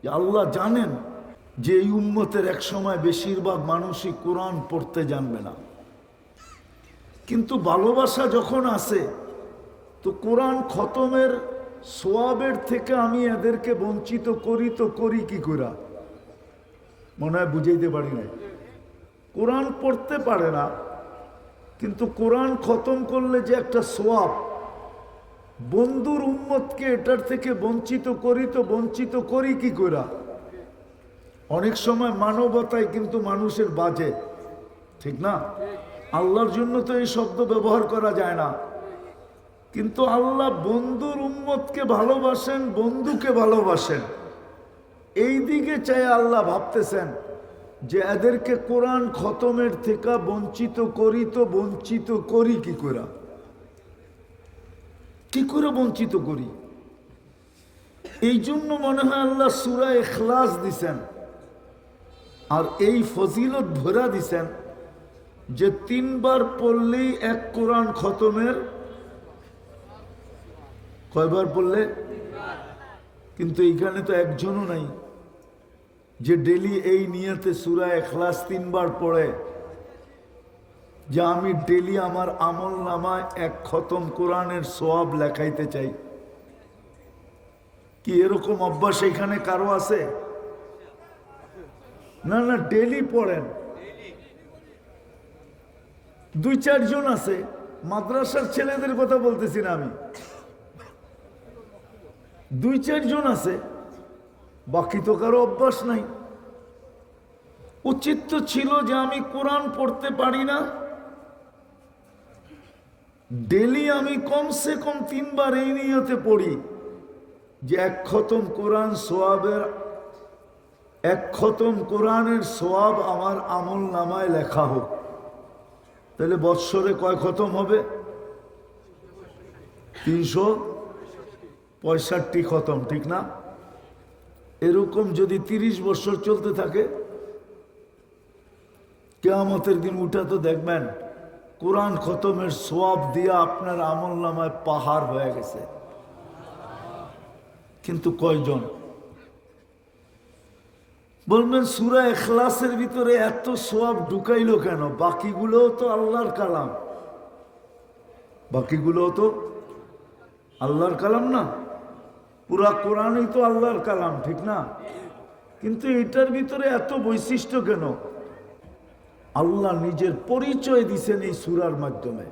আল্লাহ জানেন যে এই উম্মতের এক সময় বেশিরভাগ মানুষই কোরআন পড়তে জানবে না, কিন্তু ভালোবাসা যখন আসে তো কোরআন খতমের সোয়াবের থেকে আমি এদেরকে বঞ্চিত করি তো করি কি করে? মনে হয় বুঝাইতে পারি না। কোরআন পড়তে পারে না, কিন্তু কোরআন খতম করলে যে একটা সোয়াব, বন্ধুর উম্মতকে এটার থেকে বঞ্চিত করি তো বঞ্চিত করি কি করে? অনেক সময় মানবতায় কিন্তু মানুষের বাজে, ঠিক না? আল্লাহর জন্য তো এই শব্দ ব্যবহার করা যায় না, কিন্তু আল্লাহ বন্ধুর উম্মতকে ভালোবাসেন, বন্ধুকে ভালোবাসেন। এই দিকে চাই আল্লাহ ভাবতেছেন যে এদেরকে কোরআন খতমের থেকে বঞ্চিত করি তো বঞ্চিত করি কি করে? কি করে বঞ্চিত করি? এই জন্য মনে হয় আল্লাহ সূরা ইখলাস দিছেন, আর এই ফজিলত ভরা দিছেন যে 3 বার পড়লেই এক কোরআন খতমের। কয়বার পড়লে? কিন্তু এইখানে তো একজনও নাই যে ডেলি এই নিয়তে সূরা ইখলাস 3 বার পড়ে যে আমি ডেলি আমার আমল নামায় এক খতম কোরআনের সওয়াব লেখাইতে চাই। কি এরকম অভ্যাস এখানে কারো আছে? না না, ডেলি পড়েন। 2-4 জন আছে, মাদ্রাসার ছেলেদের কথা বলতেছি না আমি, 2-4 জন আছে, বাকি তো কারো অভ্যাস নাই। উচিত তো ছিল যে আমি কোরআন পড়তে পারি না, ডেলি আমি কমসে কম 3 বার এই নিয়তে পড়ি যে এক খতম কোরআন সোয়াবের, এক খতম কোরআনের সোয়াব আমার আমল নামায় লেখা হোক। তাহলে বৎসরে কয় খতম হবে? 365 খতম, ঠিক না? এরকম যদি 30 বছর চলতে থাকে, কিয়ামতের দিন উঠা তো দেখবেন কোরআন খতমের সোয়াব দিয়া আপনার আমল নামায় পাহাড় হয়ে গেছে। কিন্তু কয়জন? বলবেন সূরা ইখলাসের ভিতরে এত সোয়াব ঢুকাইলো কেন? বাকিগুলোও তো আল্লাহর কালাম, বাকিগুলোও তো আল্লাহর কালাম না? পুরা কোরআনই তো আল্লাহর কালাম, ঠিক না? কিন্তু এটার ভিতরে এত বৈশিষ্ট্য কেন? আল্লাহ নিজের পরিচয় দিছেন এই সূরার মাধ্যমে।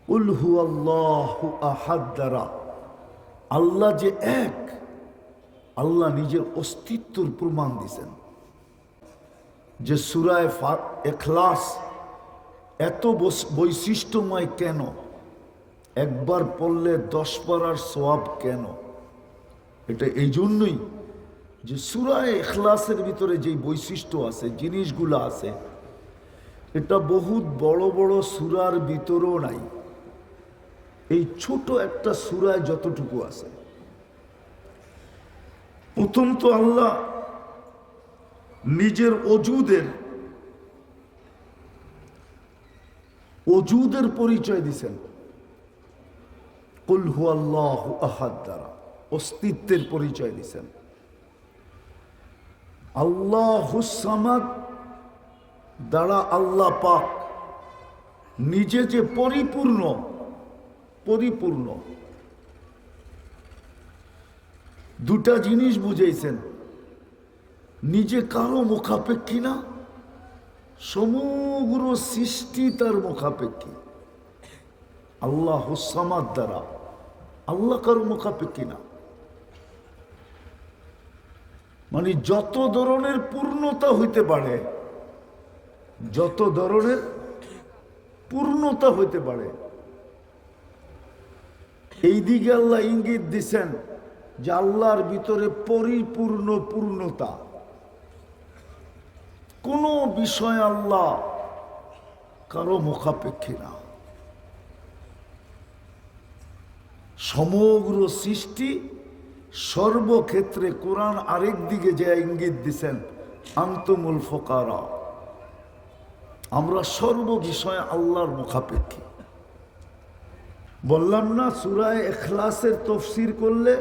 কুল হুয়াল্লাহু আহাদ দ্বারা আল্লাহ যে এক, আল্লাহ নিজের অস্তিত্বর প্রমাণ দিছেন। যে সূরা ইখলাস এত বৈশিষ্ট্যময় কেন? একবার পড়লে 10 পারার সওয়াব কেন? এটা এই জন্যই যে সূরা ইখলাসের ভিতরে যে বৈশিষ্ট্য আছে, জিনিসগুলো আছে, এটা বহুত বড় বড় সূরার ভিতরেও নাই। এই ছোট একটা সূরায় যতটুকু আছে। প্রথম তো আল্লাহ নিজের অজুদের পরিচয় দিছেন কুল হুয়াল্লাহু আহাদ দ্বারা, অস্তিত্বের পরিচয় দিছেন। আল্লাহুস সামাদ দ্বারা আল্লাহ পাক নিজে যে পরিপূর্ণ, পরিপূর্ণ। দুটা জিনিস বুঝাইছেন, নিজে কারো মুখাপেক্ষী না, সমগ্র সৃষ্টি তার মুখাপেক্ষী। আল্লাহুস সামাদ দ্বারা আল্লাহ কারো মুখাপেক্ষী না, মানে যত ধরনের পূর্ণতা হইতে পারে, যত ধরনের পূর্ণতা হইতে পারে, এই দিকে আল্লাহ ইঙ্গিত দিছেন যে আল্লাহর ভিতরে পরিপূর্ণ পূর্ণতা। কোন বিষয় আল্লাহ কারো মুখাপেক্ষী না। সমগ্র সৃষ্টি সর্বক্ষেত্রে। কোরআন আরেক দিকে যে ইঙ্গিত দিছেন আনতুমুল ফুকারা, আমরা সর্ব বিষয়ে আল্লাহর মুখাপেক্ষী। বললাম না সূরা ইখলাসের তাফসীর করলে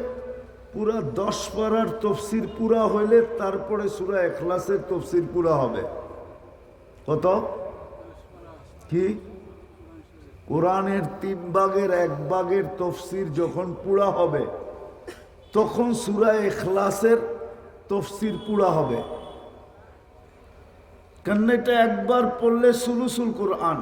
পুরা 10 পারার তফসির পুরা হইলে তারপরে সূরা ইখলাসের তফসির পুরা হবে। কত কি? কোরআনের 3 ভাগের 1 ভাগের তফসির যখন পুরা হবে তখন সূরা ইখলাসের তফসির পুরা হবে। কারণ এটা একবার পড়লে সুলুসুল কোরআন।